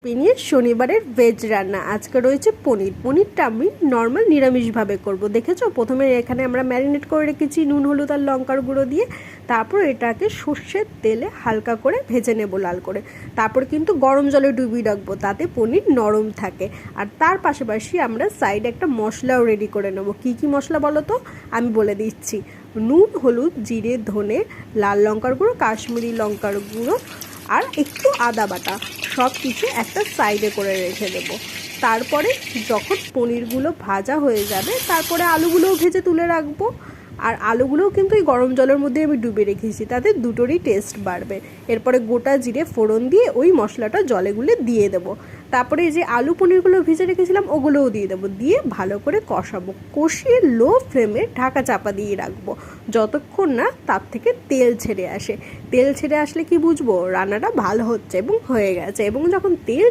পিনিয়ে শনিবারের ভেজ রান্না। আজকে রয়েছে পনিরটা আমি নর্মাল নিরামিষভাবে করব। দেখেছো, প্রথমে এখানে আমরা ম্যারিনেট করে রেখেছি নুন হলুদ আর লঙ্কার গুঁড়ো দিয়ে। তারপর এটাকে সর্ষের তেলে হালকা করে ভেজে নেব লাল করে। তারপর কিন্তু গরম জলে ডুবিয়ে রাখবো, তাতে পনির নরম থাকে। আর তার পাশাপাশি আমরা সাইডে একটা মশলাও রেডি করে নেব। কী কী মশলা বলো তো, আমি বলে দিচ্ছি। নুন হলুদ জিরে ধনে লাল লঙ্কার গুঁড়ো কাশ্মীরি লঙ্কার গুঁড়ো আর একটু আদা বাটা, সব কিছু একটা সাইডে করে রেখে দেব। তারপরে যখন পনিরগুলো ভাজা হয়ে যাবে তারপরে আলুগুলোও ভেজে তুলে রাখবো। আর আলুগুলোও কিন্তু এই গরম জলের মধ্যে আমি ডুবে রেখেছি, তাতে দুটোরই টেস্ট বাড়বে। এরপরে গোটা জিরে ফোড়ন দিয়ে ওই মশলাটা জলে গুলে দিয়ে দেবো। তারপরে এই যে আলু পনিরগুলো ভেজে রেখেছিলাম ওগুলোও দিয়ে দেবো, দিয়ে ভালো করে কষাবো। কষিয়ে লো ফ্লেমে ঢাকা চাপা দিয়ে রাখবো যতক্ষণ না তার থেকে তেল ছেড়ে আসে। তেল ছেড়ে আসলে কি বুঝবো রান্নাটা ভালো হচ্ছে এবং হয়ে গেছে। এবং যখন তেল